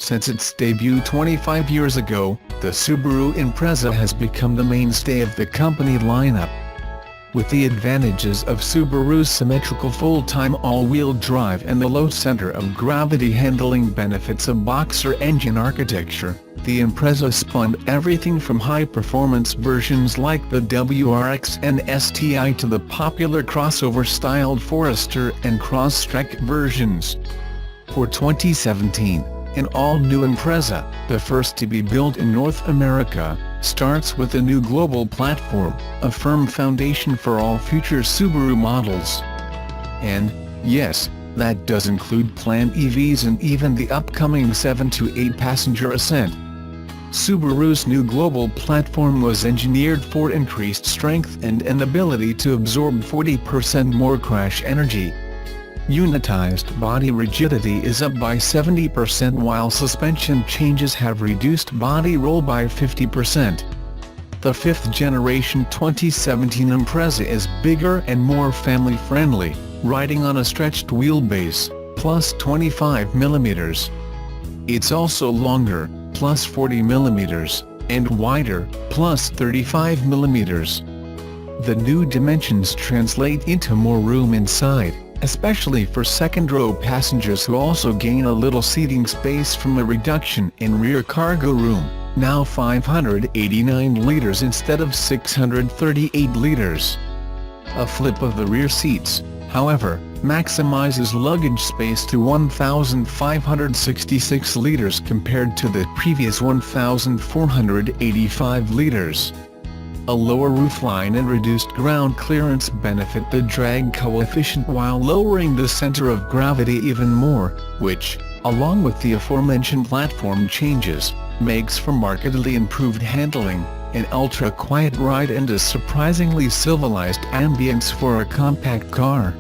Since its debut 25 years ago, the Subaru Impreza has become the mainstay of the company lineup. With the advantages of Subaru's symmetrical full-time all-wheel drive and the low center of gravity handling benefits of boxer engine architecture, the Impreza spawned everything from high-performance versions like the WRX and STI to the popular crossover-styled Forester and Crosstrek versions. For 2017, an all-new Impreza, the first to be built in North America, starts with a new global platform, a firm foundation for all future Subaru models. And, yes, that does include planned EVs and even the upcoming 7 to 8 passenger Ascent. Subaru's new global platform was engineered for increased strength and an ability to absorb 40% more crash energy. Unitized body rigidity is up by 70% while suspension changes have reduced body roll by 50%. The 5th generation 2017 Impreza is bigger and more family-friendly, riding on a stretched wheelbase, plus 25 mm. It's also longer, plus 40 mm, and wider, plus 35 mm. The new dimensions translate into more room inside, especially for second-row passengers who also gain a little seating space from a reduction in rear cargo room, now 589 liters instead of 638 liters. A flip of the rear seats, however, maximizes luggage space to 1,566 liters compared to the previous 1,485 liters. A lower roofline and reduced ground clearance benefit the drag coefficient while lowering the center of gravity even more, which, along with the aforementioned platform changes, makes for markedly improved handling, an ultra-quiet ride and a surprisingly civilized ambience for a compact car.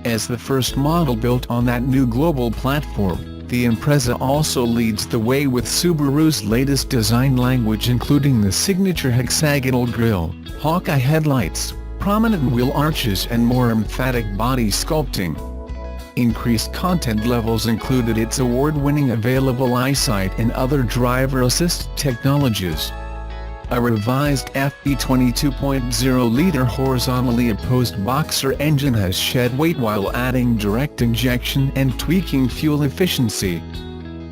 As the first model built on that new global platform, the Impreza also leads the way with Subaru's latest design language, including the signature hexagonal grille, Hawkeye headlights, prominent wheel arches and more emphatic body sculpting. Increased content levels included its award-winning available eyesight and other driver assist technologies. A revised FE 22.0-liter horizontally opposed boxer engine has shed weight while adding direct injection and tweaking fuel efficiency.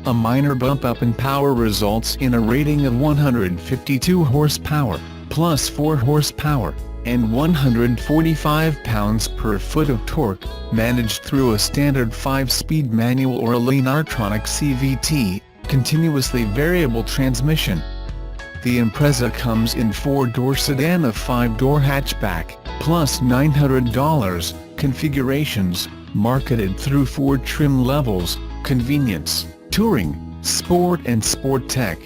A minor bump up in power results in a rating of 152 horsepower, plus 4 horsepower, and 145 pounds-per-foot of torque, managed through a standard 5-speed manual or a Lineartronic CVT, continuously variable transmission. The Impreza comes in 4-door sedan of 5-door hatchback, plus $900, configurations, marketed through 4 trim levels, convenience, touring, sport and sport tech.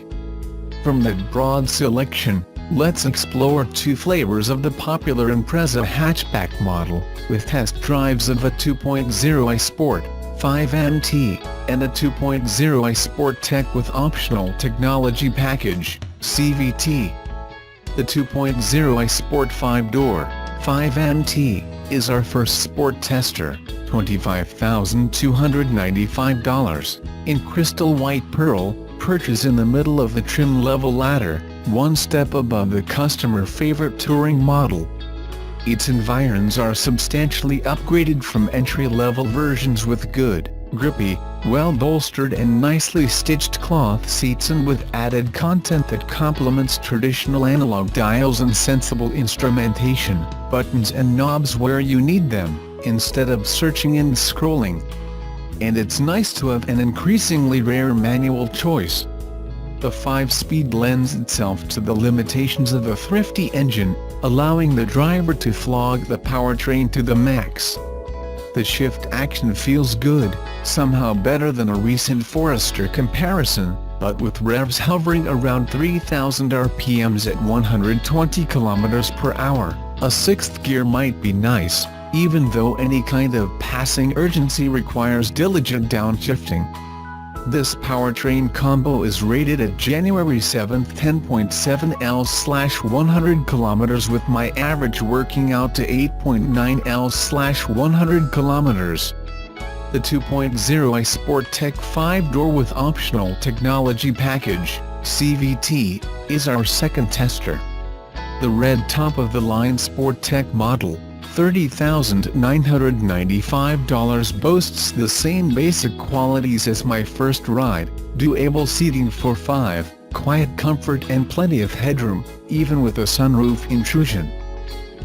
From that broad selection, let's explore 2 flavors of the popular Impreza hatchback model, with test drives of a 2.0i Sport 5MT, and a 2.0i Sport Tech with optional technology package, CVT. The 2.0i Sport 5-door, 5MT, is our first sport tester, $25,295, in crystal white pearl, perches in the middle of the trim level ladder, one step above the customer-favorite touring model. Its environs are substantially upgraded from entry-level versions with good, grippy, well-bolstered and nicely stitched cloth seats and with added content that complements traditional analog dials and sensible instrumentation, buttons and knobs where you need them, instead of searching and scrolling. And it's nice to have an increasingly rare manual choice. The 5-speed lends itself to the limitations of a thrifty engine, allowing the driver to flog the powertrain to the max. The shift action feels good, somehow better than a recent Forester comparison, but with revs hovering around 3,000 RPMs at 120 km per hour, a 6th gear might be nice, even though any kind of passing urgency requires diligent downshifting. This powertrain combo is rated at January 7, 10.7 L/100 km, with my average working out to 8.9 L/100 km. the 2.0i Sportec 5-door with optional technology package, CVT, is our second tester. The red top-of-the-line Sportec model, $30,995, boasts the same basic qualities as my first ride: doable seating for 5, quiet comfort and plenty of headroom, even with a sunroof intrusion.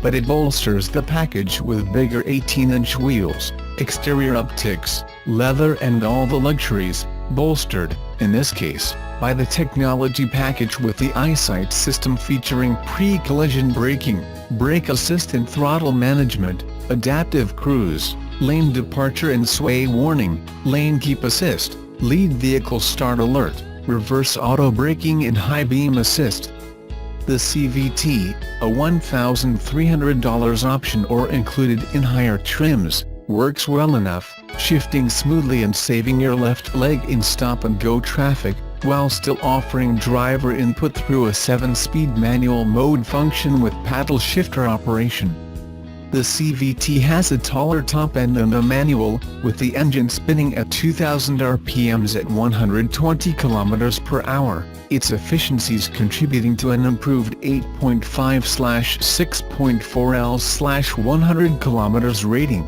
But it bolsters the package with bigger 18-inch wheels, exterior upticks, leather and all the luxuries, bolstered, in this case, by the technology package with the EyeSight system featuring pre-collision braking, brake assist and throttle management, adaptive cruise, lane departure and sway warning, lane keep assist, lead vehicle start alert, reverse auto braking and high beam assist. The CVT, a $1,300 option or included in higher trims, works well enough, shifting smoothly and saving your left leg in stop-and-go traffic, while still offering driver input through a 7-speed manual mode function with paddle shifter operation. The CVT has a taller top end and a manual, with the engine spinning at 2000 RPMs at 120 km per hour, its efficiencies contributing to an improved 8.5/6.4L/100 km rating.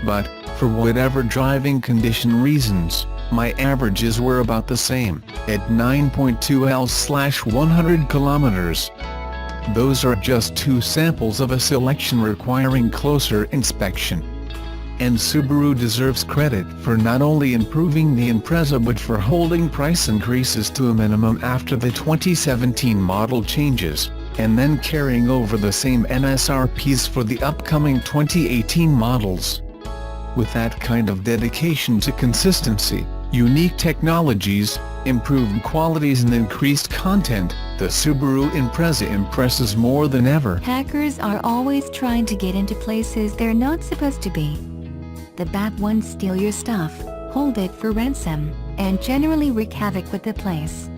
But, for whatever driving condition reasons, my averages were about the same, at 9.2L/100 km. Those are just two samples of a selection requiring closer inspection. And Subaru deserves credit for not only improving the Impreza but for holding price increases to a minimum after the 2017 model changes, and then carrying over the same MSRPs for the upcoming 2018 models. With that kind of dedication to consistency, unique technologies, improved qualities and increased content, the Subaru Impreza impresses more than ever. Hackers are always trying to get into places they're not supposed to be. The bad ones steal your stuff, hold it for ransom, and generally wreak havoc with the place.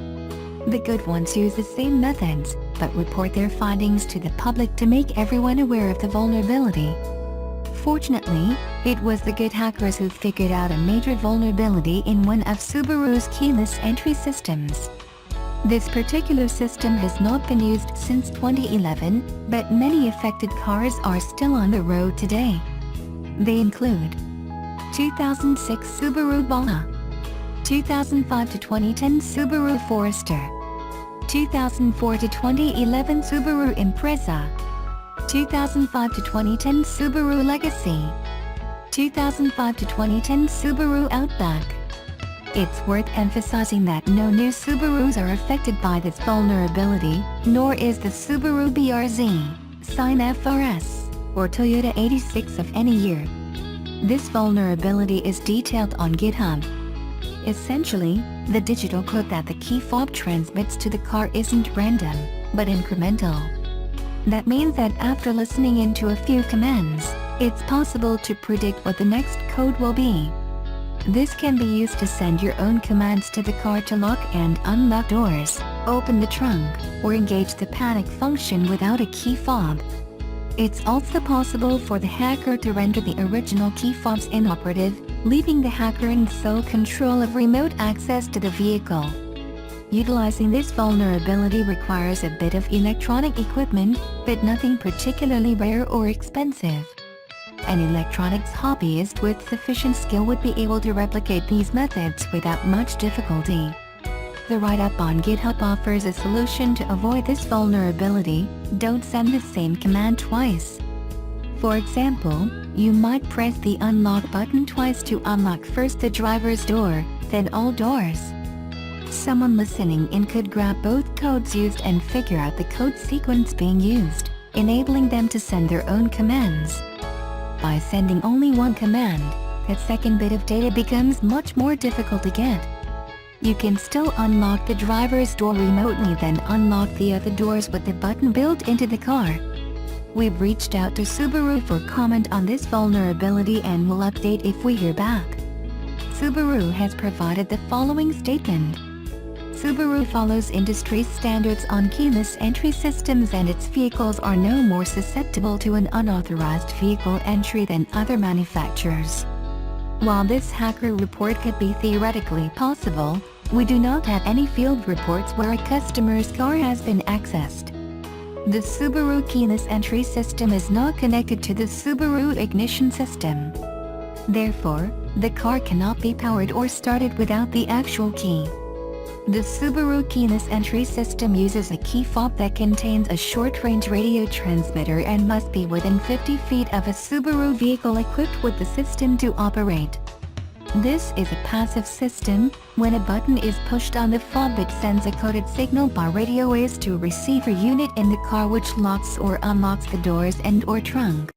The good ones use the same methods, but report their findings to the public to make everyone aware of the vulnerability. Fortunately, it was the good hackers who figured out a major vulnerability in one of Subaru's keyless entry systems. This particular system has not been used since 2011, but many affected cars are still on the road today. They include 2006 Subaru Impreza, 2005 to 2010 Subaru Forester, 2004 to 2011 Subaru Impreza, 2005 to 2010 Subaru Legacy, 2005 to 2010 Subaru Outback. It's worth emphasizing that no new Subarus are affected by this vulnerability, nor is the Subaru BRZ, Sign FRS, or Toyota 86 of any year. This vulnerability is detailed on GitHub. Essentially, the digital code that the key fob transmits to the car isn't random, but incremental. That means that after listening into a few commands, it's possible to predict what the next code will be. This can be used to send your own commands to the car to lock and unlock doors, open the trunk, or engage the panic function without a key fob. It's also possible for the hacker to render the original key fobs inoperative, leaving the hacker in sole control of remote access to the vehicle. Utilizing this vulnerability requires a bit of electronic equipment, but nothing particularly rare or expensive. An electronics hobbyist with sufficient skill would be able to replicate these methods without much difficulty. The write-up on GitHub offers a solution to avoid this vulnerability: don't send the same command twice. For example, you might press the unlock button twice to unlock first the driver's door, then all doors. Someone listening in could grab both codes used and figure out the code sequence being used, enabling them to send their own commands. By sending only one command, that second bit of data becomes much more difficult to get. You can still unlock the driver's door remotely, then unlock the other doors with the button built into the car. We've reached out to Subaru for comment on this vulnerability and will update if we hear back. Subaru has provided the following statement. Subaru follows industry standards on keyless entry systems and its vehicles are no more susceptible to an unauthorized vehicle entry than other manufacturers. While this hacker report could be theoretically possible, we do not have any field reports where a customer's car has been accessed. The Subaru keyless entry system is not connected to the Subaru ignition system. Therefore, the car cannot be powered or started without the actual key. The Subaru keyless entry system uses a key fob that contains a short-range radio transmitter and must be within 50 feet of a Subaru vehicle equipped with the system to operate. This is a passive system. When a button is pushed on the fob, it sends a coded signal by radio waves to a receiver unit in the car, which locks or unlocks the doors and/or trunk.